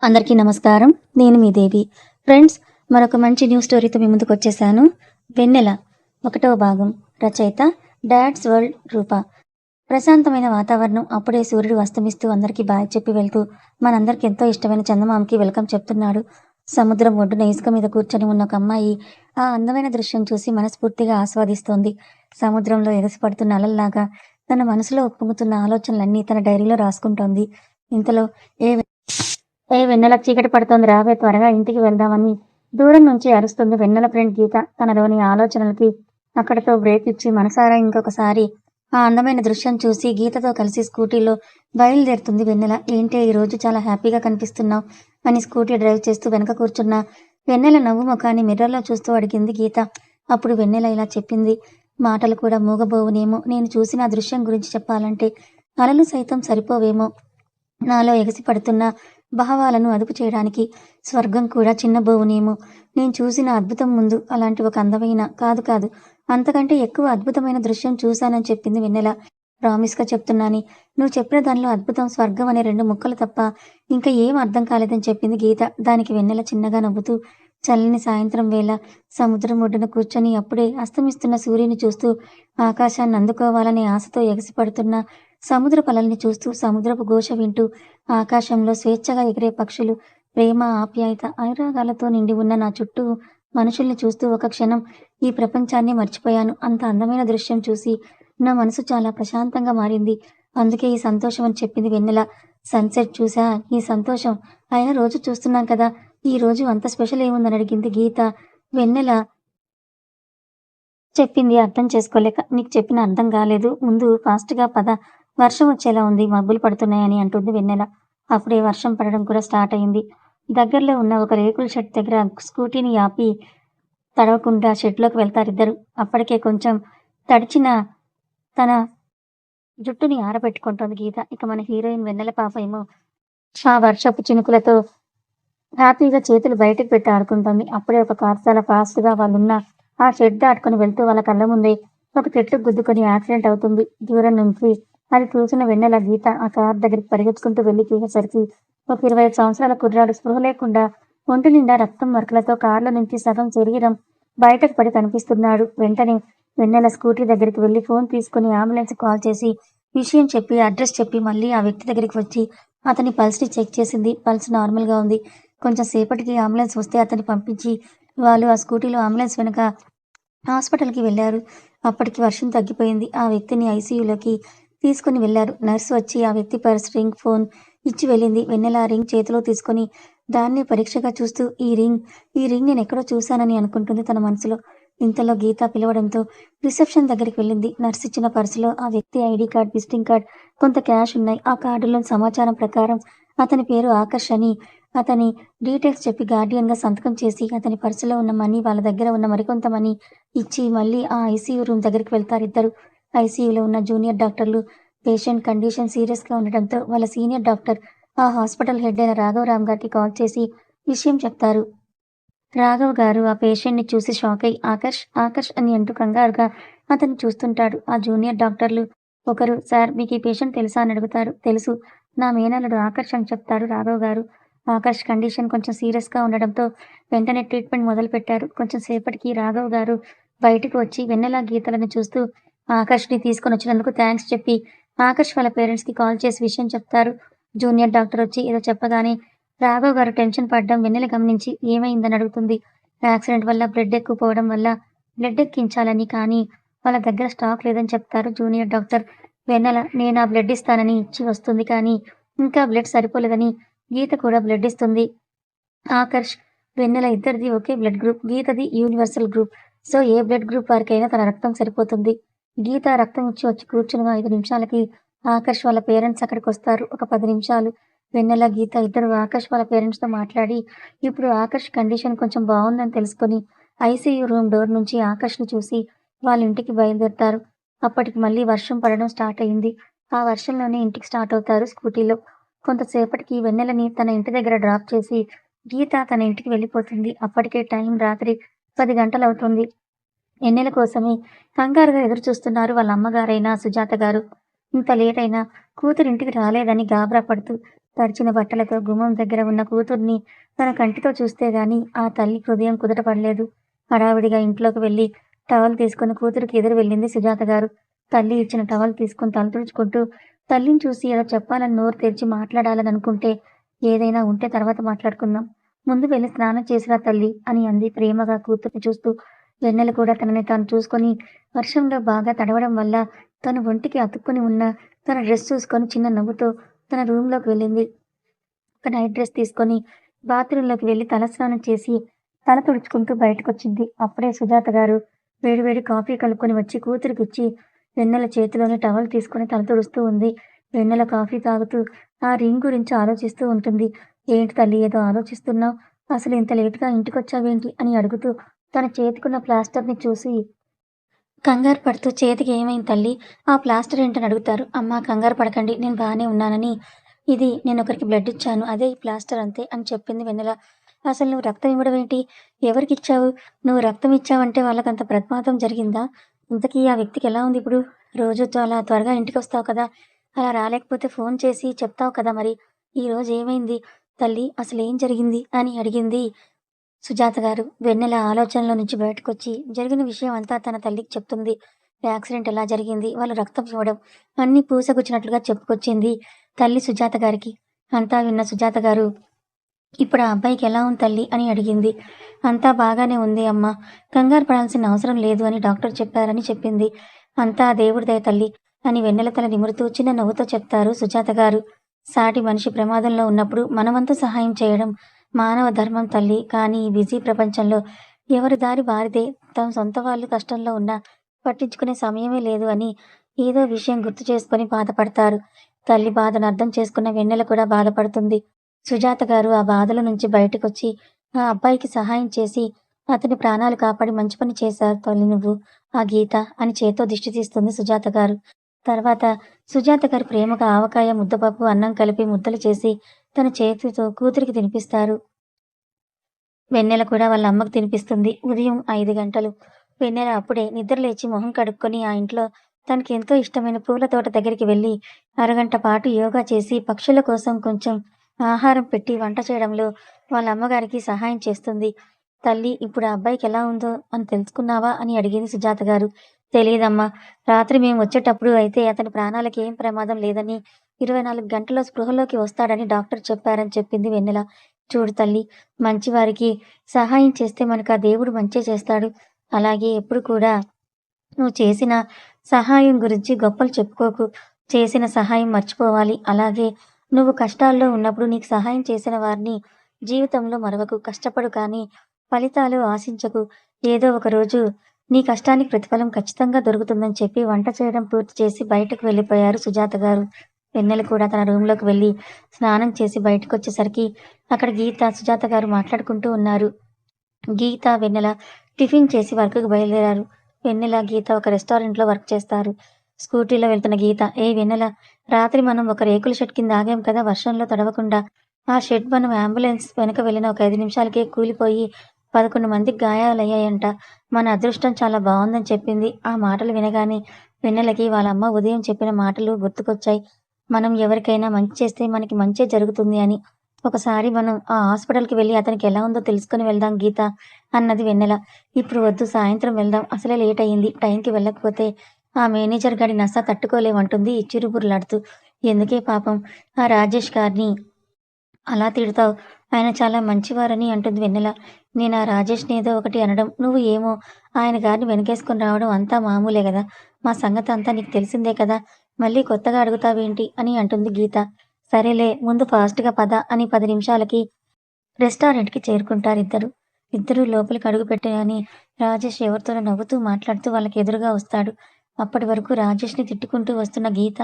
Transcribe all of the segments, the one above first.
అందరికీ నమస్కారం. నేను మీ దేవి. ఫ్రెండ్స్, మరొక మంచి న్యూస్ స్టోరీతో మీ ముందుకొచ్చేసాను. 'వెన్నెల' 1వ భాగం. రచయిత డాడ్స్ వరల్డ్ రూప. ప్రశాంతమైన వాతావరణం. అప్పుడే సూర్యుడు అస్తమిస్తూ అందరికీ బాయ్ చెప్పి వెళ్తూ మనందరికి ఎంతో ఇష్టమైన చందమామకి వెల్కమ్ చెప్తున్నాడు. సముద్రం ఒడ్డున ఇసుక మీద కూర్చొని ఉన్న ఒక అమ్మాయి ఆ అందమైన దృశ్యం చూసి మనస్ఫూర్తిగా ఆస్వాదిస్తోంది. సముద్రంలో ఎగసిపడుతున్న అలల్లాగా తన మనసులో ఉప్పొంగుతున్న ఆలోచనలన్నీ తన డైరీలో రాసుకుంటోంది. ఇంతలో ఏ వెన్నెల, చీకటి పడుతోంది, రావే, త్వరగా ఇంటికి వెళ్దామని దూరం నుంచి అరుస్తుంది వెన్నెల ఫ్రెండ్ గీత. తనలోని ఆలోచనలకి అక్కడితో బ్రేక్ ఇచ్చి మనసారా ఇంకొకసారి ఆ అందమైన దృశ్యం చూసి గీతతో కలిసి స్కూటీలో బయలుదేరుతుంది వెన్నెల. ఏంటే ఈరోజు చాలా హ్యాపీగా కనిపిస్తున్నావు అని స్కూటీ డ్రైవ్ చేస్తూ వెనక కూర్చున్న వెన్నెల నవ్వు ముఖాన్ని మిర్రర్లో చూస్తూ అడిగింది గీత. అప్పుడు వెన్నెల ఇలా చెప్పింది. మాటలు కూడా మూగబోవునేమో. నేను చూసిన ఆ దృశ్యం గురించి చెప్పాలంటే అలలు సైతం సరిపోవేమో. నాలో ఎగసి పడుతున్న భావాలను అదుపు చేయడానికి స్వర్గం కూడా చిన్నబోవునేమో. నేను చూసిన అద్భుతం ముందు అలాంటి ఒక అందమైన కాదు అంతకంటే ఎక్కువ అద్భుతమైన దృశ్యం చూశానని చెప్పింది వెన్నెల. ప్రామిస్గా చెప్తున్నాని, నువ్వు చెప్పిన దానిలో అద్భుతం, స్వర్గం అనే 2 ముక్కలు తప్ప ఇంకా ఏం అర్థం కాలేదని చెప్పింది గీత. దానికి వెన్నెల చిన్నగా నవ్వుతూ చల్లని సాయంత్రం వేళ సముద్రం ఒడ్డున కూర్చొని అప్పుడే అస్తమిస్తున్న సూర్యుని చూస్తూ ఆకాశాన్ని అందుకోవాలనే ఆశతో ఎగసిపడుతున్న సముద్రపు అలల్ని చూస్తూ సముద్రపు ఘోష వింటూ ఆకాశంలో స్వేచ్ఛగా ఎగిరే పక్షులు, ప్రేమ, ఆప్యాయత, అనురాగాలతో నిండి ఉన్న నా చుట్టూ మనుషుల్ని చూస్తూ ఒక క్షణం ఈ ప్రపంచాన్ని మర్చిపోయాను. అంత అందమైన దృశ్యం చూసి నా మనసు చాలా ప్రశాంతంగా మారింది. అందుకే ఈ సంతోషం అని చెప్పింది వెన్నెల. సన్సెట్ చూసా ఈ సంతోషం. అయినా రోజు చూస్తున్నాం కదా, ఈ రోజు అంత స్పెషల్ ఏముందని అడిగింది గీత. వెన్నెల చెప్పింది అర్థం చేసుకోలేక. నీకు చెప్పిన అర్థం కాలేదు. ముందు ఫాస్ట్‌గా పద, వర్షం వచ్చేలా ఉంది, మబ్బులు పడుతున్నాయని అంటుంది వెన్నెల. అప్పుడే వర్షం పడడం కూడా స్టార్ట్ అయింది. దగ్గరలో ఉన్న ఒక రేకుల షెడ్ దగ్గర స్కూటీని ఆపి తడవకుండా షెడ్‌లోకి వెళ్తారిద్దరు. అప్పటికే కొంచెం తడిచిన తన జుట్టుని ఆరబెట్టుకుంటోంది గీత. ఇక మన హీరోయిన్ వెన్నెల పాప ఏమో ఆ వర్షపు చినుకులతో హ్యాపీగా చేతులు బయటకు పెట్టి ఆడుకుంటోంది. అప్పుడే ఒక కారు చాలా ఫాస్ట్‌గా వాళ్ళున్న ఆ షెడ్ దాటుకొని వెళ్తూ వాళ్ళ కళ్ళ ముందే ఒక చెట్టుకు గుద్దుకొని యాక్సిడెంట్ అవుతుంది. దూరం నుంచి అది చూసిన వెన్నెల గీత ఆ కారు దగ్గరికి పరిగెత్తుకుంటూ వెళ్లి చూసేసరికి ఒక 25 సంవత్సరాల కుర్రాడు స్పృహ లేకుండా ఒంటి నిండా రక్తం మరకలతో కారులో నుంచి సగం శరీరం బయటకు పడి కనిపిస్తున్నాడు. వెంటనే వెన్నెల స్కూటీ దగ్గరికి వెళ్లి ఫోన్ తీసుకుని అంబులెన్స్ కాల్ చేసి విషయం చెప్పి అడ్రస్ చెప్పి మళ్ళీ ఆ వ్యక్తి దగ్గరికి వచ్చి అతని పల్స్‌ని చెక్ చేసింది. పల్స్ నార్మల్‌గా ఉంది. కొంచెం సేపటికి అంబులెన్స్ వస్తే అతన్ని పంపించి వాళ్ళు ఆ స్కూటీలో అంబులెన్స్ వెనక హాస్పిటల్‌కి వెళ్లారు. అప్పటికి వర్షం తగ్గిపోయింది. ఆ వ్యక్తిని ఐసీయూలోకి తీసుకుని వెళ్లారు. నర్స్ వచ్చి ఆ వ్యక్తి పర్స్, రింగ్, ఫోన్ ఇచ్చి వెళ్ళింది. వెన్నెల ఆ రింగ్ చేతిలో తీసుకొని దాన్ని పరీక్షగా చూస్తూ ఈ రింగ్ నేనెక్కడో చూశానని అనుకుంటుంది తన మనసులో. ఇంతలో గీత పిలవడంతో రిసెప్షన్ దగ్గరికి వెళ్ళింది. నర్స్ ఇచ్చిన పర్సులో ఆ వ్యక్తి ఐడీ కార్డ్, విజిటింగ్ కార్డ్, కొంత క్యాష్ ఉన్నాయి. ఆ కార్డులోని సమాచారం ప్రకారం అతని పేరు ఆకర్ష్ అని అతని డీటెయిల్స్ చెప్పి గార్డియన్‌గా సంతకం చేసి అతని పర్సులో ఉన్న మనీ, వాళ్ళ దగ్గర ఉన్న మరికొంత మనీ ఇచ్చి మళ్ళీ ఆ ఐసీయూ రూమ్ దగ్గరికి వెళ్తారిద్దరు. ఐసీయూలో ఉన్న జూనియర్ డాక్టర్లు పేషెంట్ కండిషన్ సీరియస్‌గా ఉండటంతో వాళ్ళ సీనియర్ డాక్టర్ ఆ హాస్పిటల్ హెడ్ అయిన రాఘవరామ్ గారికి కాల్ చేసి విషయం చెప్తారు. రాఘవ్ గారు ఆ పేషెంట్‌ని చూసి షాకై ఆకర్ష్, ఆకర్ష్ అని అంటూ కంగారుగా అతన్ని చూస్తుంటాడు. ఆ జూనియర్ డాక్టర్లు ఒకరు, సార్ మీకు ఈ పేషెంట్ తెలుసా అని అడుగుతారు. తెలుసు. నా మేనల్లుడు ఆకర్ష్ అని చెప్తాడు రాఘవ్ గారు. ఆకర్ష్ కండిషన్ కొంచెం సీరియస్‌గా ఉండడంతో వెంటనే ట్రీట్మెంట్ మొదలుపెట్టారు. కొంచెం సేపటికి రాఘవ్ గారు బయటకు వచ్చి వెన్నెల, గీతలను చూస్తూ ఆకర్ష్‌ని తీసుకొనొచ్చినందుకు థాంక్స్ చెప్పి ఆకర్ష్ వాళ్ళ పేరెంట్స్‌కి కాల్ చేసి విషయం చెప్తారు. జూనియర్ డాక్టర్ వచ్చి ఏదో చెప్పగానే రాఘవ్ గారు టెన్షన్ పడడం వెన్నెల గమనించి ఏమైందని అడుగుతుంది. యాక్సిడెంట్ వల్ల బ్లడ్ ఎక్కువ పోవడం వల్ల బ్లడ్ ఎక్కించాలని, కానీ వాళ్ళ దగ్గర స్టాక్ లేదని చెప్తారు జూనియర్ డాక్టర్. వెన్నెల నేను ఆ బ్లడ్ ఇస్తానని ఇచ్చి వస్తుంది, కానీ ఇంకా బ్లడ్ సరిపోలేదని గీత కూడా బ్లడ్ ఇస్తుంది. ఆకర్ష్, వెన్నెల ఇద్దరిది ఒకే బ్లడ్ గ్రూప్. గీతది యూనివర్సల్ గ్రూప్. సో ఏ బ్లడ్ గ్రూప్ వారికైనా తన రక్తం సరిపోతుంది. గీత రక్తం ఇచ్చి వచ్చి కూర్చున్న 5 నిమిషాలకి ఆకర్ష్ వాళ్ళ పేరెంట్స్ అక్కడికొస్తారు. ఒక 10 నిమిషాలు వెన్నెల, గీత ఇద్దరు ఆకర్ష్ వాళ్ళ పేరెంట్స్‌తో మాట్లాడి ఇప్పుడు ఆకర్ష్ కండిషన్ కొంచెం బావుందని తెలుసుకొని ఐసీయూ రూమ్ డోర్ నుంచి ఆకర్ష్‌ని చూసి వాళ్ళ ఇంటికి బయలుదేరతారు. అప్పటికి మళ్ళీ వర్షం పడడం స్టార్ట్ అయింది. ఆ వర్షంలోనే ఇంటికి స్టార్ట్ అవుతారు స్కూటీలో. కొంతసేపటికి వెన్నెలని తన ఇంటి దగ్గర డ్రాప్ చేసి గీత తన ఇంటికి వెళ్ళిపోతుంది. అప్పటికే టైం రాత్రి 10 గంటలవుతుంది. వెన్నెల కోసమే కంగారుగా ఎదురుచూస్తున్నారు వాళ్ళ అమ్మగారైన సుజాత గారు. ఇంత లేట్ అయినా కూతురు ఇంటికి రాలేదని గాబరా పడుతూ తడిచిన బట్టలతో గుమ్మం దగ్గర ఉన్న కూతుర్ని తన కంటితో చూస్తే గాని ఆ తల్లి హృదయం కుదుటపడలేదు. హడావిడిగా ఇంట్లోకి వెళ్ళి టవల్ తీసుకుని కూతురికి ఎదురు వెళ్ళింది సుజాత గారు. తల్లి ఇచ్చిన టవల్ తీసుకుని తల తుడుచుకుంటూ తల్లిని చూసి ఏదో చెప్పాలని నోరు తెరిచి మాట్లాడాలని అనుకుంటే, ఏదైనా ఉంటే తర్వాత మాట్లాడుకుందాం. ముందు వెళ్ళి స్నానం చేసిరా తల్లి అని అంది ప్రేమగా కూతుర్ని చూస్తూ. వెన్నెల కూడా తనని తాను చూసుకొని వర్షంలో బాగా తడవడం వల్ల తన ఒంటికి అతుక్కుని ఉన్న తన డ్రెస్ చూసుకొని చిన్న నవ్వుతో తన రూమ్‌లోకి వెళ్ళింది. ఒక నైట్ డ్రెస్ తీసుకొని బాత్రూంలోకి వెళ్ళి తలస్నానం చేసి తల తుడుచుకుంటూ బయటకొచ్చింది. అప్పుడే సుజాత గారు వేడి వేడి కాఫీ కలుపుకొని వచ్చి కూతురికిచ్చి వెన్నెల చేతిలోని టవల్ తీసుకొని తల తుడుస్తూ ఉంది. వెన్నెల కాఫీ తాగుతూ ఆ రింగ్ గురించి ఆలోచిస్తూ ఉంటుంది. ఏంటి తల్లి ఏదో ఆలోచిస్తున్నావు? అసలు ఇంత లేట్‌గా ఇంటికొచ్చావేంటి? అని అడుగుతూ తన చేతికున్న ప్లాస్టర్‌ని చూసి కంగారు పడుతూ చేతికి ఏమైంది తల్లి? ఆ ప్లాస్టర్ ఏంటని అడుగుతారు. అమ్మా కంగారు పడకండి. నేను బానే ఉన్నానని. ఇది నేనొకరికి బ్లడ్ ఇచ్చాను. అదే ఈ ప్లాస్టర్ అంతే అని చెప్పింది వెన్నెల. అసలు నువ్వు రక్తం ఇవ్వడం ఏంటి? ఎవరికిచ్చావు? నువ్వు రక్తం ఇచ్చావంటే వాళ్ళకంత ప్రమాదం జరిగిందా? ఇంతకీ ఆ వ్యక్తికి ఎలా ఉంది ఇప్పుడు? రోజు చాలా త్వరగా ఇంటికొస్తావు కదా! అలా రాలేకపోతే ఫోన్ చేసి చెప్తావు కదా మరి! ఈరోజు ఏమైంది తల్లి? అసలేం జరిగింది? అని అడిగింది సుజాత గారు. వెన్నెల ఆలోచనలో నుంచి బయటకొచ్చి జరిగిన విషయం అంతా తన తల్లికి చెప్తుంది. యాక్సిడెంట్ ఎలా జరిగింది, వాళ్ళు రక్తం ఇవ్వడం అన్నీ పూసగుచ్చినట్లుగా చెప్పుకొచ్చింది తల్లి సుజాత గారికి. అంతా విన్న సుజాత గారు, ఇప్పుడు ఆ అబ్బాయికి ఎలా ఉంది తల్లి అని అడిగింది. అంతా బాగానే ఉంది అమ్మా. కంగారు పడాల్సిన అవసరం లేదు అని డాక్టర్ చెప్పారని చెప్పింది. అంతా దేవుడి దయ తల్లి అని వెన్నెల తల నిమురుతూ చిన్న నవ్వుతో చెప్తారు సుజాత గారు. సాటి మనిషి ప్రమాదంలో ఉన్నప్పుడు మనవంతు సహాయం చేయడం మానవ ధర్మం తల్లి. కానీ ఈ బిజీ ప్రపంచంలో ఎవరి దారి వారిదే. తమ సొంత వాళ్ళు కష్టంలో ఉన్నా పట్టించుకునే సమయమే లేదు అని ఏదో విషయం గుర్తు చేసుకొని బాధపడతారు. తల్లి బాధను అర్థం చేసుకున్న వెన్నెల కూడా బాధపడుతుంది. సుజాత గారు ఆ బాధల నుంచి బయటకొచ్చి ఆ అబ్బాయికి సహాయం చేసి అతని ప్రాణాలు కాపాడి మంచి పని చేశారు తల్లి నువ్వు. ఆ గీత అని చేత్తో దిష్టి తీస్తుంది సుజాత గారు. తర్వాత సుజాత గారు ప్రేమగా ఆవకాయ, ముద్దపప్పు, అన్నం కలిపి ముద్దలు చేసి తన చేతితో కూతురికి తినిపిస్తారు. వెన్నెల కూడా వాళ్ళ అమ్మకు తినిపిస్తుంది. ఉదయం 5 గంటలు. వెన్నెల అప్పుడే నిద్రలేచి మొహం కడుక్కొని ఆ ఇంట్లో తనకెంతో ఇష్టమైన పూల తోట దగ్గరికి వెళ్ళి అరగంట పాటు యోగా చేసి పక్షుల కోసం కొంచెం ఆహారం పెట్టి వంట చేయడంలో వాళ్ళ అమ్మగారికి సహాయం చేస్తుంది. తల్లి ఇప్పుడు ఆ అబ్బాయికి ఎలా ఉందో అని తెలుసుకున్నావా అని అడిగింది సుజాత గారు. తెలీదమ్మా. రాత్రి మేము వచ్చేటప్పుడు అయితే అతని ప్రాణాలకి ఏం ప్రమాదం లేదని 24 గంటల్లో స్పృహలోకి వస్తాడని డాక్టర్ చెప్పారని చెప్పింది వెన్నెల. చూడు తల్లి, మంచివారికి సహాయం చేస్తే మనకు ఆ దేవుడు మంచే చేస్తాడు. అలాగే ఎప్పుడు కూడా నువ్వు చేసిన సహాయం గురించి గొప్పలు చెప్పుకోకు. చేసిన సహాయం మర్చిపోవాలి. అలాగే నువ్వు కష్టాల్లో ఉన్నప్పుడు నీకు సహాయం చేసిన వారిని జీవితంలో మరవకు. కష్టపడు కానీ ఫలితాలు ఆశించకు. ఏదో ఒక రోజు నీ కష్టానికి ప్రతిఫలం ఖచ్చితంగా దొరుకుతుందని చెప్పి వంట చేయడం పూర్తి చేసి బయటకు వెళ్ళిపోయారు సుజాత గారు. వెన్నెల కూడా తన రూమ్‌లోకి వెళ్ళి స్నానం చేసి బయటకొచ్చేసరికి అక్కడ గీత, సుజాత గారు మాట్లాడుకుంటూ ఉన్నారు. గీత, వెన్నెల టిఫిన్ చేసి వర్క్‌కి బయలుదేరారు. వెన్నెల, గీత ఒక రెస్టారెంట్‌లో వర్క్ చేస్తారు. స్కూటీలో వెళ్తున్న గీత, "ఏయ్ వెన్నెల, రాత్రి మనం ఒక రేకుల షెడ్ కింద ఆగాం కదా వర్షంలో తడవకుండా. ఆ షెడ్ మనం అంబులెన్స్ వెనక వెళ్ళిన ఒక 5 నిమిషాలకే కూలిపోయి 11 మందికి గాయాలయ్యాయంట. మన అదృష్టం చాలా బావుందని" చెప్పింది. ఆ మాటలు వినగానే వెన్నెలకి వాళ్ళ అమ్మ ఉదయం చెప్పిన మాటలు గుర్తుకొచ్చాయి. మనం ఎవరికైనా మంచి చేస్తే మనకి మంచే జరుగుతుంది అని. ఒకసారి మనం ఆ హాస్పిటల్‌కి వెళ్ళి అతనికి ఎలా ఉందో తెలుసుకొని వెళ్దాం గీత అన్నది వెన్నెల. ఇప్పుడు వద్దు, సాయంత్రం వెళ్దాం. అసలే లేట్ అయింది. టైంకి వెళ్ళకపోతే ఆ మేనేజర్ గాడి నస తట్టుకోలేమంటుంది చిరుబుర్లాడుతూ. ఎందుకే పాపం ఆ రాజేష్ గారిని అలా తిడతావు? ఆయన చాలా మంచివారని అంటుంది వెన్నెల. నేను ఆ రాజేష్‌ని ఏదో ఒకటి అనడం, నువ్వు ఏమో ఆయన గారిని వెనకేసుకొని రావడం అంతా మామూలే గదా! మా సంగతంతా నీకు తెలిసిందే కదా! మళ్ళీ కొత్తగా అడుగుతావేంటి అని అంటుంది గీత. సరేలే ముందు ఫాస్ట్‌గా పద అని 10 నిమిషాలకి రెస్టారెంట్‌కి చేరుకుంటారిద్దరూ. ఇద్దరూ లోపలికి అడుగుపెట్టగానే రాజేష్ ఎవరితోనో నవ్వుతూ మాట్లాడుతూ వాళ్ళకి ఎదురుగా వస్తాడు. అప్పటి వరకు రాజేష్‌ని తిట్టుకుంటూ వస్తున్న గీత,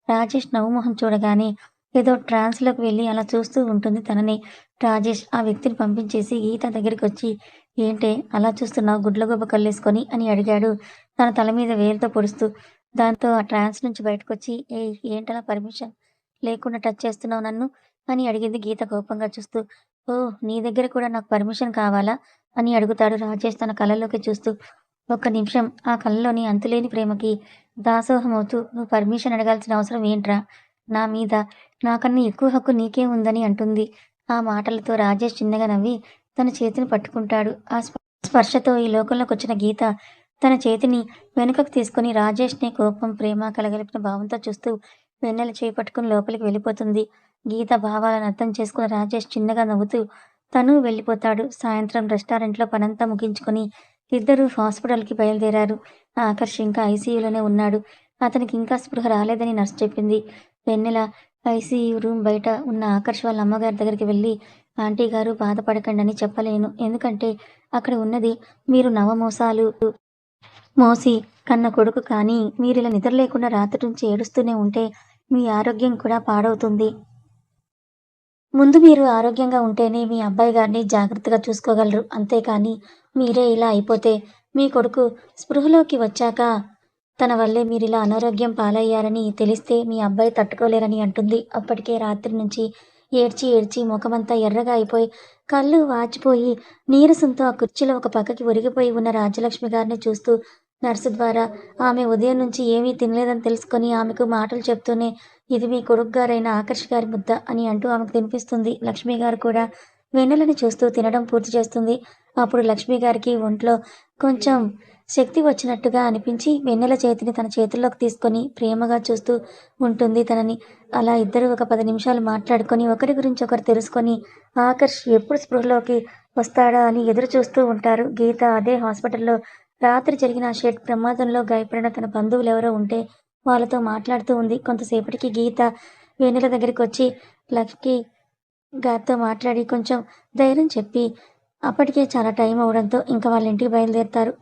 రాజేష్ నవ్వు మొహం చూడగానే ఏదో ట్రాన్స్‌లోకి వెళ్ళి అలా చూస్తూ ఉంటుంది తననే. రాజేష్ ఆ వ్యక్తిని పంపించేసి గీత దగ్గరికొచ్చి, "ఏంటే అలా చూస్తున్నావు గుడ్లగూబ కళ్ళేసుకొని" అని అడిగాడు తన తల మీద వేలుతో పొడుస్తూ. దాంతో ఆ ట్రాన్స్ నుంచి బయటకొచ్చి, "ఏయ్! ఏంటలా పర్మిషన్ లేకుండా టచ్ చేస్తున్నావు నన్ను" అని అడిగింది గీత కోపంగా చూస్తూ. "ఓహ్! నీ దగ్గర కూడా నాకు పర్మిషన్ కావాలా?" అని అడుగుతాడు రాజేష్ తన కళ్ళలోకి చూస్తూ. ఒక్క నిమిషం ఆ కళ్ళలోని అంతులేని ప్రేమకి దాసోహమవుతూ, "నువ్వు పర్మిషన్ అడగాల్సిన అవసరం ఏంట్రా? నా మీద నాకన్నా ఎక్కువ హక్కు నీకే ఉందని అంటుంది. ఆ మాటలతో రాజేష్ చిన్నగా నవ్వి తన చేతిని పట్టుకుంటాడు. ఆ స్పర్శతో ఈ లోకంలోకొచ్చిన గీత తన చేతిని వెనుకకు తీసుకొని రాజేష్‌ని కోపం, ప్రేమ కలగలిపిన భావంతో చూస్తూ వెన్నెల చేయి పట్టుకొని లోపలికి వెళ్ళిపోతుంది. గీత భావాలను అర్థం చేసుకున్న రాజేష్ చిన్నగా నవ్వుతూ తనూ వెళ్ళిపోతాడు. సాయంత్రం రెస్టారెంట్‌లో పనంతా ముగించుకొని ఇద్దరూ హాస్పిటల్‌కి బయలుదేరారు. ఆకర్ష్ ఇంకా ఐసీయూలోనే ఉన్నాడు. అతనికి ఇంకా స్పృహ రాలేదని నర్స్ చెప్పింది. వెన్నెల ఐసీయూ రూమ్ బయట ఉన్న ఆకర్ష్ వాళ్ళ అమ్మగారి దగ్గరికి వెళ్ళి, ఆంటీ గారు బాధపడకండి అని చెప్పలేను. ఎందుకంటే అక్కడ ఉన్నది మీరు నవమోసాలు మోసి కన్న కొడుకు. కానీ మీరిలా నిద్ర లేకుండా రాత్రి నుంచి ఏడుస్తూనే ఉంటే మీ ఆరోగ్యం కూడా పాడవుతుంది. ముందు మీరు ఆరోగ్యంగా ఉంటేనే మీ అబ్బాయి గారిని జాగ్రత్తగా చూసుకోగలరు. అంతేకానీ మీరే ఇలా అయిపోతే మీ కొడుకు స్పృహలోకి వచ్చాక తన వల్లే మీరిలా అనారోగ్యం పాలయ్యారని తెలిస్తే మీ అబ్బాయి తట్టుకోలేరని అంటుంది. అప్పటికే రాత్రి నుంచి ఏడ్చి ఏడ్చి ముఖమంతా ఎర్రగా అయిపోయి కళ్ళు వాచిపోయి నీరసంతో ఆ కుర్చీలో ఒక పక్కకి ఒరిగిపోయి ఉన్న రాజ్యలక్ష్మి గారిని చూస్తూ నర్సు ద్వారా ఆమె ఉదయం నుంచి ఏమీ తినలేదని తెలుసుకొని ఆమెకు మాటలు చెప్తూనే ఇది మీ కొడుకుగారైన ఆకర్ష్ గారి ముద్ద అని అంటూ ఆమెకు తినిపిస్తుంది. లక్ష్మి గారు కూడా వెన్నెలని చూస్తూ తినడం పూర్తి చేస్తుంది. అప్పుడు లక్ష్మి గారికి ఒంట్లో కొంచెం శక్తి వచ్చినట్టుగా అనిపించి వెన్నెల చేతిని తన చేతుల్లోకి తీసుకొని ప్రేమగా చూస్తూ ఉంటుంది తనని. అలా ఇద్దరు ఒక 10 నిమిషాలు మాట్లాడుకొని ఒకరి గురించి ఒకరు తెలుసుకొని ఆకర్ష్ ఎప్పుడు స్పృహలోకి వస్తాడా అని ఎదురు చూస్తూ ఉంటారు. గీత అదే హాస్పిటల్లో రాత్రి జరిగిన ఆ షెడ్ ప్రమాదంలో గాయపడిన తన బంధువులెవరో ఉంటే వాళ్ళతో మాట్లాడుతూ ఉంది. కొంతసేపటికి గీత వెన్నెల దగ్గరికొచ్చి లక్కీ గారితో మాట్లాడి కొంచెం ధైర్యం చెప్పి అప్పటికే చాలా టైం అవ్వడంతో ఇంక వాళ్ళ ఇంటికి బయలుదేరతారు.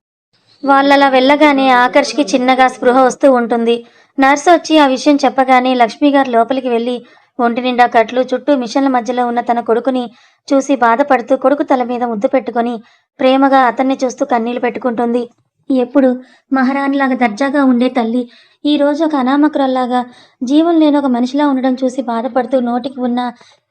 వాళ్ళలా వెళ్ళగానే ఆకర్ష్‌కి చిన్నగా స్పృహ వస్తూ ఉంటుంది. నర్స్ వచ్చి ఆ విషయం చెప్పగానే లక్ష్మి గారు లోపలికి వెళ్ళి ఒంటి నిండా కట్లు, చుట్టూ మిషన్ల మధ్యలో ఉన్న తన కొడుకుని చూసి బాధపడుతూ కొడుకు తల మీద ముద్దు పెట్టుకొని ప్రేమగా అతన్ని చూస్తూ కన్నీళ్లు పెట్టుకుంటుంది. ఎప్పుడు మహారాణిలాగా దర్జాగా ఉండే తల్లి ఈరోజు ఒక అనామకురాల్లాగా జీవం లేని ఒక మనిషిలా ఉండడం చూసి బాధపడుతూ నోటికి ఉన్న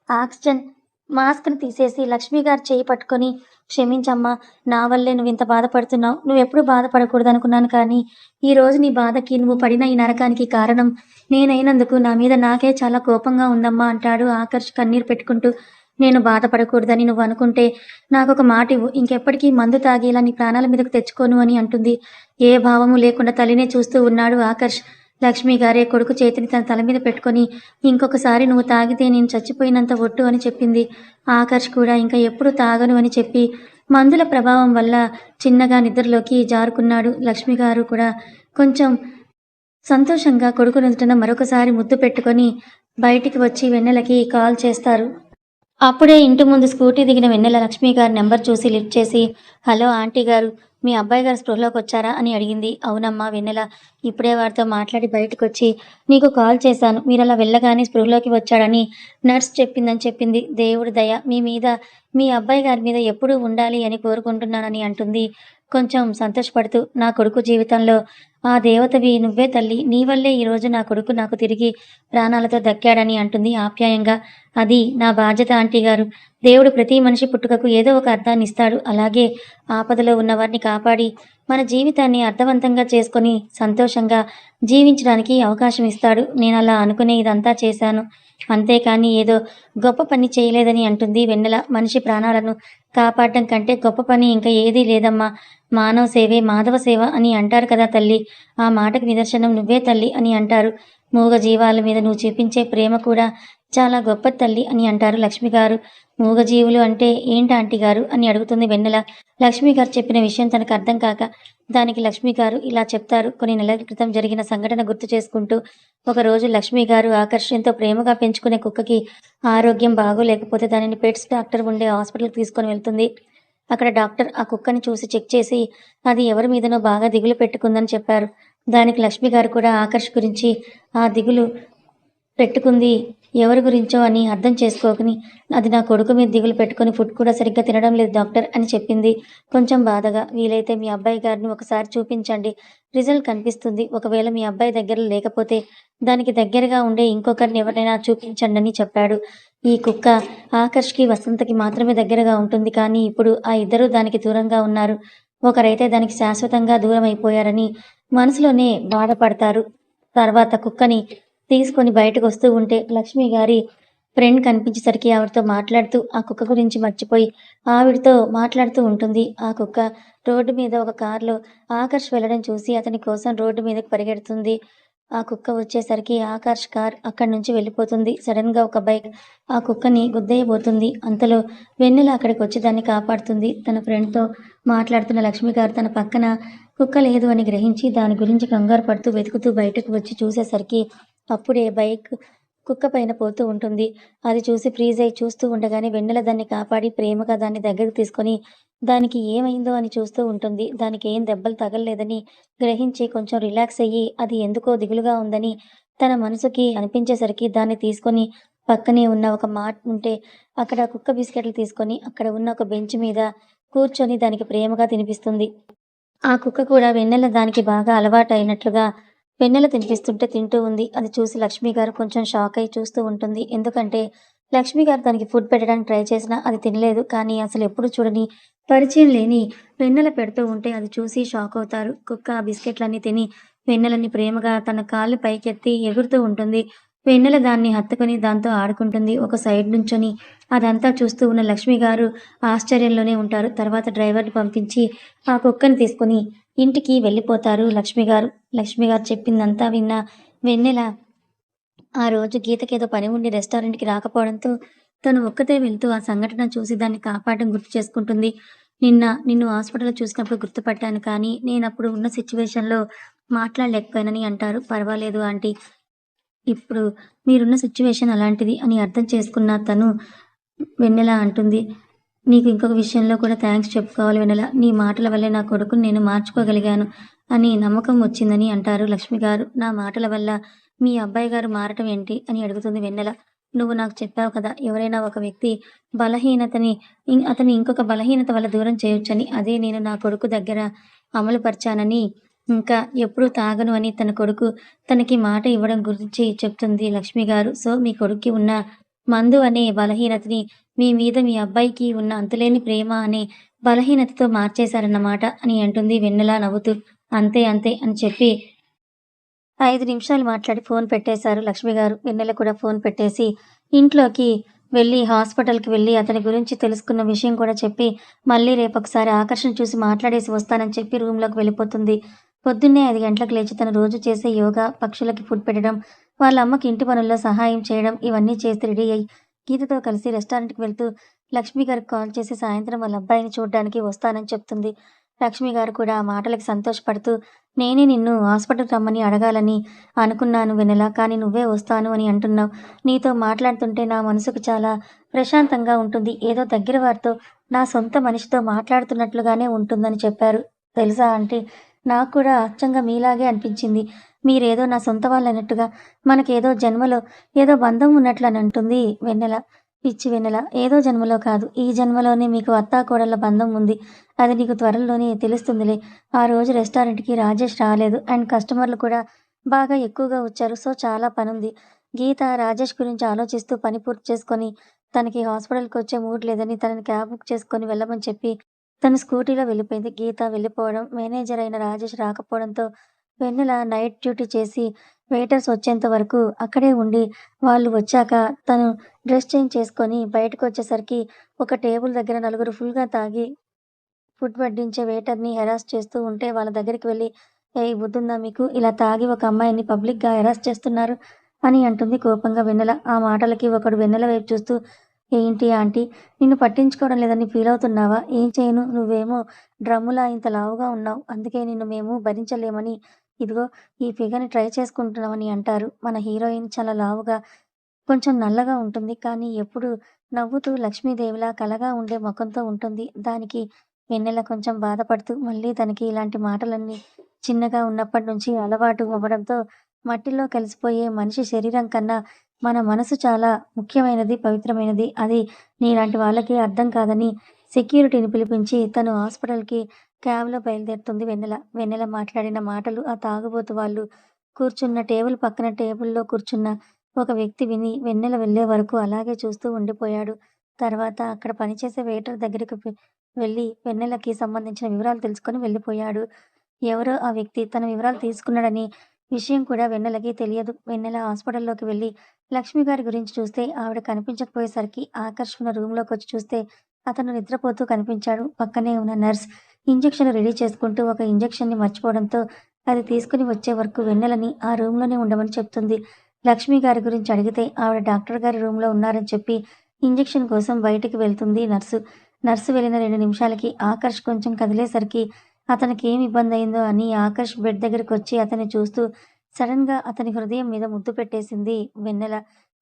ఆక్సిజన్ మాస్క్‌ని తీసేసి లక్ష్మి గారి చెయ్యి పట్టుకొని క్షమించమ్మా, నా వల్లే నువ్వింత బాధపడుతున్నావు. నువ్వెప్పుడూ బాధపడకూడదనుకున్నాను కానీ, ఈరోజు నీ బాధకి నువ్వు పడిన ఈ నరకానికి కారణం నేనైనందుకు నా మీద నాకే చాలా కోపంగా ఉందమ్మా అంటాడు ఆకర్ష్ కన్నీరు పెట్టుకుంటూ. నేను బాధపడకూడదని నువ్వు అనుకుంటే నాకొక మాటివ్వు. ఇంకెప్పటికీ మందు తాగి ఇలా నీ ప్రాణాల మీదకు తెచ్చుకోను అని అంటుంది. ఏ భావము లేకుండా తల్లినే చూస్తూ ఉన్నాడు ఆకర్ష్. లక్ష్మి గారే కొడుకు చేతిని తన తల మీద పెట్టుకొని ఇంకొకసారి నువ్వు తాగితే నేను చచ్చిపోయినంత ఒట్టు అని చెప్పింది. ఆకర్ష్ కూడా ఇంకా ఎప్పుడు తాగను అని చెప్పి మందుల ప్రభావం వల్ల చిన్నగా నిద్రలోకి జారుకున్నాడు. లక్ష్మి గారు కూడా కొంచెం సంతోషంగా కొడుకు నుదుటన మరొకసారి ముద్దు పెట్టుకొని బయటికి వచ్చి వెన్నెలకి కాల్ చేస్తారు. అప్పుడే ఇంటి ముందు స్కూటీ దిగిన వెన్నెల లక్ష్మి గారి నెంబర్ చూసి లిఫ్ట్ చేసి, హలో ఆంటీ గారు, మీ అబ్బాయి గారు స్పృహలోకి వచ్చారా అని అడిగింది. అవునమ్మా వెన్నెల, ఇప్పుడే వారితో మాట్లాడి బయటకొచ్చి నీకు కాల్ చేశాను. మీరలా వెళ్ళగానే స్పృహలోకి వచ్చాడని నర్స్ చెప్పిందని చెప్పింది. దేవుడి దయ మీ మీద, మీ అబ్బాయి గారి మీద ఎప్పుడూ ఉండాలి అని కోరుకుంటున్నానని అంటుంది కొంచెం సంతోషపడుతూ. నా కొడుకు జీవితంలో ఆ దేవతవి నువ్వే తల్లి. నీ వల్లే ఈరోజు నా కొడుకు నాకు తిరిగి ప్రాణాలతో దక్కాడని అంటుంది ఆప్యాయంగా. అది నా బాధ్యత ఆంటీ గారు. దేవుడు ప్రతి మనిషి పుట్టుకకు ఏదో ఒక అర్థాన్ని ఇస్తాడు. అలాగే ఆపదలో ఉన్నవారిని కాపాడి మన జీవితాన్ని అర్థవంతంగా చేసుకొని సంతోషంగా జీవించడానికి అవకాశం ఇస్తాడు. నేను అలా అనుకునే ఇదంతా చేశాను. అంతేకాని ఏదో గొప్ప పని చేయలేదని అంటుంది వెన్నెల. మనిషి ప్రాణాలను కాపాడటం కంటే గొప్ప పని ఇంకా ఏదీ లేదమ్మా. మానవ సేవే మాధవ సేవ అని అంటారు కదా తల్లి. ఆ మాటకు నిదర్శనం నువ్వే తల్లి అని అంటారు. మూగ జీవాల మీద నువ్వు చూపించే ప్రేమ కూడా చాలా గొప్పది తల్లి అని అంటారు లక్ష్మి గారు. మూగజీవులు అంటే ఏంటి ఆంటీ గారు అని అడుగుతుంది వెన్నెల. లక్ష్మి గారు చెప్పిన విషయం తనకు అర్థం కాక దానికి లక్ష్మి గారు ఇలా చెప్తారు. కొన్ని నెలల క్రితం జరిగిన సంఘటన గుర్తు చేసుకుంటూ, ఒకరోజు లక్ష్మి గారు ఆకర్ష్ ఎంతో ప్రేమగా పెంచుకునే కుక్కకి ఆరోగ్యం బాగోలేకపోతే దానిని పెట్స్ డాక్టర్ ఉండే హాస్పిటల్కి తీసుకొని వెళ్తుంది. అక్కడ డాక్టర్ ఆ కుక్కని చూసి చెక్ చేసి అది ఎవరి మీదనో బాగా దిగులు పెట్టుకుందని చెప్పారు. దానికి లక్ష్మి గారు కూడా ఆకర్ష్ గురించి ఆ దిగులు పెట్టుకుంది ఎవరి గురించో అని అర్థం చేసుకోకని, అది నా కొడుకు మీద దిగులు పెట్టుకొని ఫుడ్ కూడా సరిగ్గా తినడం లేదు డాక్టర్ అని చెప్పింది కొంచెం బాధగా. వీలైతే మీ అబ్బాయి గారిని ఒకసారి చూపించండి, రిజల్ట్ కనిపిస్తుంది. ఒకవేళ మీ అబ్బాయి దగ్గర లేకపోతే దానికి దగ్గరగా ఉండే ఇంకొకరిని ఎవరైనా చూపించండి అని చెప్పాడు. ఈ కుక్క ఆకర్ష్కి వసంతకి మాత్రమే దగ్గరగా ఉంటుంది. కానీ ఇప్పుడు ఆ ఇద్దరూ దానికి దూరంగా ఉన్నారు. ఒకరైతే దానికి శాశ్వతంగా దూరం అయిపోయారని మనసులోనే బాధపడతారు. తర్వాత కుక్కని తీసుకొని బయటకొస్తూ ఉంటే లక్ష్మి గారి ఫ్రెండ్ కనిపించేసరికి ఆవిడతో మాట్లాడుతూ ఆ కుక్క గురించి మర్చిపోయి ఆవిడతో మాట్లాడుతూ ఉంటుంది. ఆ కుక్క రోడ్డు మీద ఒక కారులో ఆకర్ష్ వెళ్ళడం చూసి అతని కోసం రోడ్డు మీదకి పరిగెడుతుంది. ఆ కుక్క వచ్చేసరికి ఆకర్ష్ కార్ అక్కడి నుంచి వెళ్ళిపోతుంది. సడెన్‌గా ఒక బైక్ ఆ కుక్కని గుద్దేయబోతుంది. అంతలో వెన్నెల అక్కడికొచ్చి దాన్ని కాపాడుతుంది. తన ఫ్రెండ్‌తో మాట్లాడుతున్న లక్ష్మి గారు తన పక్కన కుక్క లేదు అని గ్రహించి దాని గురించి కంగారు పడుతూ వెతుకుతూ బయటకు వచ్చి చూసేసరికి అప్పుడే బైక్ కుక్క పైన పోతూ ఉంటుంది. అది చూసి ఫ్రీజ్ అయ్యి చూస్తూ ఉండగానే వెన్నెల దాన్ని కాపాడి ప్రేమగా దాన్ని దగ్గరికి తీసుకొని దానికి ఏమైందో అని చూస్తూ ఉంటుంది. దానికి ఏం దెబ్బలు తగలలేదని గ్రహించి కొంచెం రిలాక్స్ అయ్యి అది ఎందుకో దిగులుగా ఉందని తన మనసుకి అనిపించేసరికి దాన్ని తీసుకొని పక్కనే ఉన్న ఒక మాట్ ఉంటే అక్కడ కుక్క బిస్కెట్లు తీసుకొని అక్కడ ఉన్న ఒక బెంచ్ మీద కూర్చొని దానికి ప్రేమగా తినిపిస్తుంది. ఆ కుక్క కూడా వెన్నెల దానికి బాగా అలవాటయినట్లుగా వెన్నెల తినిపిస్తుంటే తింటూ ఉంది. అది చూసి లక్ష్మి గారు కొంచెం షాక్ అయ్యి చూస్తూ ఉంటుంది. ఎందుకంటే లక్ష్మి గారు దానికి ఫుడ్ పెట్టడానికి ట్రై చేసినా అది తినలేదు. కానీ అసలెప్పుడు చూడని, పరిచయం లేని వెన్నెల పెడుతూ ఉంటే అది చూసి షాక్ అవుతారు. కుక్క ఆ బిస్కెట్‌లన్నీ తిని వెన్నెలని ప్రేమగా తన కాళ్ళు పైకెత్తి ఎగురుతూ ఉంటుంది. వెన్నెల దాన్ని హత్తుకొని దాంతో ఆడుకుంటుంది. ఒక సైడ్ నుంచొని అదంతా చూస్తూ ఉన్న లక్ష్మి గారు ఆశ్చర్యంలోనే ఉంటారు. తర్వాత డ్రైవర్‌ని పంపించి ఆ కుక్కని తీసుకొని ఇంటికి వెళ్ళిపోతారు లక్ష్మి గారు. లక్ష్మి గారు చెప్పిందంతా విన్న వెన్నెల ఆ రోజు గీతకేదో పని ఉండి రెస్టారెంట్‌కి రాకపోవడంతో తను ఒక్కతే వెళ్తూ ఆ సంఘటన చూసి దాన్ని కాపాడడం గుర్తు చేసుకుంటుంది. నిన్ను హాస్పిటల్‌లో చూసినప్పుడు గుర్తుపట్టాను కానీ నేనప్పుడు ఉన్న సిట్యుయేషన్‌లో మాట్లాడలేకపోయానని అంటారు. పర్వాలేదు ఆంటీ. ఇప్పుడు మీరున్న సిట్యుయేషన్ అలాంటిది అని అర్థం చేసుకున్న తను వెన్నెల అంటుంది. నీకు ఇంకొక విషయంలో కూడా థాంక్స్ చెప్పుకోవాలి వెన్నెల. నీ మాటల వల్లే నా కొడుకుని నేను మార్చుకోగలిగాను అని నమ్మకం వచ్చిందని అంటారు లక్ష్మి గారు. నా మాటల వల్ల మీ అబ్బాయి గారు మారటం ఏంటి? అని అడుగుతుంది వెన్నెల. నువ్వు నాకు చెప్పావు కదా! ఎవరైనా ఒక వ్యక్తి బలహీనతని అతని ఇంకొక బలహీనత వల్ల దూరం చేయొచ్చని. అదే నేను నా కొడుకు దగ్గర అమలు పరిచానని, ఇంకా ఎప్పుడూ తాగను అని తన కొడుకు తనకి మాట ఇవ్వడం గురించి చెప్తుంది లక్ష్మి గారు. సో, మీ కొడుక్కి ఉన్న మందు అనే బలహీనతని మీ మీద మీ అబ్బాయికి ఉన్న అంతులేని ప్రేమ అనే బలహీనతతో మార్చేశారన్నమాట అని అంటుంది వెన్నెల నవ్వుతూ. అంతే అంతే అని చెప్పి 5 నిమిషాలు మాట్లాడి ఫోన్ పెట్టేశారు లక్ష్మి గారు. వెన్నెల కూడా ఫోన్ పెట్టేసి ఇంట్లోకి వెళ్ళి హాస్పిటల్‌కి వెళ్ళి అతని గురించి తెలుసుకున్న విషయం కూడా చెప్పి, మళ్ళీ రేపొకసారి ఆకర్షణ చూసి మాట్లాడేసి వస్తానని చెప్పి రూమ్‌లోకి వెళ్ళిపోతుంది. పొద్దున్నే 5 గంటలకు లేచి తను రోజు చేసే యోగా, పక్షులకి ఫుడ్ పెట్టడం, వాళ్ళ అమ్మకి ఇంటి పనుల్లో సహాయం చేయడం ఇవన్నీ చేసి రెడీ అయ్యి గీతతో కలిసి రెస్టారెంట్‌కి వెళ్తూ లక్ష్మి గారికి కాల్ చేసి సాయంత్రం వాళ్ళ అబ్బాయిని చూడ్డానికి వస్తానని చెప్తుంది. లక్ష్మి గారు కూడా ఆ మాటలకి సంతోషపడుతూ నేనే నిన్ను హాస్పిటల్‌కి రమ్మని అడగాలని అనుకున్నాను వెన్నెల. కానీ నువ్వే వస్తాను అని అంటున్నావు. నీతో మాట్లాడుతుంటే నా మనసుకు చాలా ప్రశాంతంగా ఉంటుంది. ఏదో దగ్గర వారితో, నా సొంత మనిషితో మాట్లాడుతున్నట్లుగానే ఉంటుందని చెప్పారు. తెలుసా ఆంటీ, నాకు కూడా అచ్చంగా మీలాగే అనిపించింది. మీరేదో నా సొంత వాళ్ళన్నట్టుగా, మనకేదో జన్మలో ఏదో బంధం ఉన్నట్లని అంటుంది వెన్నెల. పిచ్చి వెన్నెల. ఏదో జన్మలో కాదు, ఈ జన్మలోనే మీకు అత్తాకోడళ్ళ బంధం ఉంది. అది నీకు త్వరలోనే తెలుస్తుందిలే. ఆ రోజు రెస్టారెంట్‌కి రాజేష్ రాలేదు. అండ్ కస్టమర్లు కూడా బాగా ఎక్కువగా వచ్చారు. సో, చాలా పనుంది. గీత రాజేష్ గురించి ఆలోచిస్తూ పని పూర్తి చేసుకొని, తనకి హాస్పిటల్‌కొచ్చే మూడ్ లేదని తనని క్యాబ్ బుక్ చేసుకొని వెళ్ళమని చెప్పి, తను స్కూటీలో వెళ్ళిపోయింది. గీత వెళ్ళిపోవడం, మేనేజర్ అయిన రాజేష్ రాకపోవడంతో వెన్నెల నైట్ డ్యూటీ చేసి వెయిటర్స్ వచ్చేంత వరకు అక్కడే ఉండి, వాళ్ళు వచ్చాక తను డ్రెస్ చేంజ్ చేసుకొని బయటకొచ్చేసరికి ఒక టేబుల్ దగ్గర నలుగురు ఫుల్‌గా తాగి ఫుడ్ వడ్డించే వెయిటర్‌ని హెరాస్ చేస్తూ ఉంటే వాళ్ళ దగ్గరికి వెళ్లి, "ఏయ్! బుద్ధుందా మీకు? ఇలా తాగి ఒక అమ్మాయిని పబ్లిక్‌గా హెరాస్ చేస్తున్నారు" అని అంటుంది కోపంగా వెన్నెల. ఆ మాటలకి ఒకడు వెన్నెల వైపు చూస్తూ, "ఏంటి ఆంటీ, నిన్ను పట్టించుకోవడం లేదని ఫీలవుతున్నావా? ఏం చేయను, నువ్వేమో డ్రమ్ములా ఇంత లావుగా ఉన్నావు. అందుకే నిన్ను మేము భరించలేమని ఇదిగో ఈ ఫిగర్‌ని ట్రై చేసుకుంటున్నామని" అంటారు. మన హీరోయిన్ చాలా లావుగా కొంచెం నల్లగా ఉంటుంది. కానీ ఎప్పుడూ నవ్వుతూ లక్ష్మీదేవిలా కళగా ఉండే మొఖంతో ఉంటుంది. దానికి వెన్నెల కొంచెం బాధపడుతూ మళ్ళీ తనకి ఇలాంటి మాటలన్నీ చిన్నగా ఉన్నప్పటి నుంచి అలవాటు అవ్వడంతో మట్టిలో కలిసిపోయే మనిషి శరీరం కన్నా మన మనసు చాలా ముఖ్యమైనది, పవిత్రమైనది. అది నీలాంటి వాళ్ళకి అర్థం కాదని సెక్యూరిటీని పిలిపించి తను హాస్పిటల్‌కి క్యాబ్‌లో బయలుదేరుతుంది వెన్నెల. వెన్నెల మాట్లాడిన మాటలు ఆ తాగుబోతు వాళ్ళు కూర్చున్న టేబుల్ పక్కన టేబుల్‌లో కూర్చున్న ఒక వ్యక్తి విని వెన్నెల వెళ్ళే వరకు అలాగే చూస్తూ ఉండిపోయాడు. తర్వాత అక్కడ పనిచేసే వెయిటర్ దగ్గరికి వెళ్ళి వెన్నెలకి సంబంధించిన వివరాలు తెలుసుకొని వెళ్ళిపోయాడు. ఎవరో ఆ వ్యక్తి తన వివరాలు తీసుకున్నాడని విషయం కూడా వెన్నెలకి తెలియదు. వెన్నెల హాస్పిటల్‌లోకి వెళ్లి లక్ష్మి గారి గురించి చూస్తే ఆవిడ కనిపించకపోయేసరికి ఆకర్ష్ ఉన్న రూమ్‌లోకొచ్చి చూస్తే అతను నిద్రపోతూ కనిపించాడు. పక్కనే ఉన్న నర్స్ ఇంజెక్షన్ రెడీ చేసుకుంటూ ఒక ఇంజెక్షన్‌ని మర్చిపోవడంతో అది తీసుకొని వచ్చే వరకు వెన్నెలని ఆ రూమ్‌లోనే ఉండమని చెప్తుంది. లక్ష్మి గారి గురించి అడిగితే ఆవిడ డాక్టర్ గారి రూమ్‌లో ఉన్నారని చెప్పి ఇంజెక్షన్ కోసం బయటికి వెళ్తుంది నర్సు. నర్సు వెళ్ళిన 2 నిమిషాలకి ఆకర్ష్ కొంచెం కదిలేసరికి అతనికి ఏమి ఇబ్బందయిందో అని ఆకర్ష్ బెడ్ దగ్గరకొచ్చి అతన్ని చూస్తూ సడెన్‌గా అతని హృదయం మీద ముద్దు పెట్టేసింది వెన్నెల.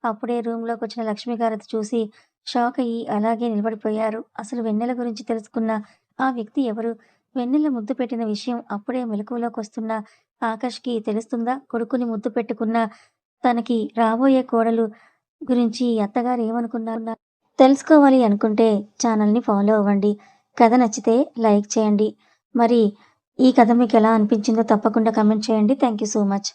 అప్పుడే రూమ్‌లోకొచ్చిన లక్ష్మి గారది చూసి షాకయ్యి అలాగే నిలబడిపోయారు. అసలు వెన్నెల గురించి తెలుసుకున్న ఆ వ్యక్తి ఎవరు? వెన్నెల ముద్దు పెట్టిన విషయం అప్పుడే మెలకువలోకొస్తున్న ఆకాష్‌కి తెలుస్తుందా? కొడుకుని ముద్దు పెట్టుకున్న తనకి రాబోయే కోడలు గురించి అత్తగారు ఏమనుకున్నారు? తెలుసుకోవాలి అనుకుంటే ఛానల్‌ని ఫాలో అవ్వండి. కథ నచ్చితే లైక్ చేయండి. మరి ఈ కథ మీకెలా అనిపించిందో తప్పకుండా కామెంట్ చేయండి. Thank you so much.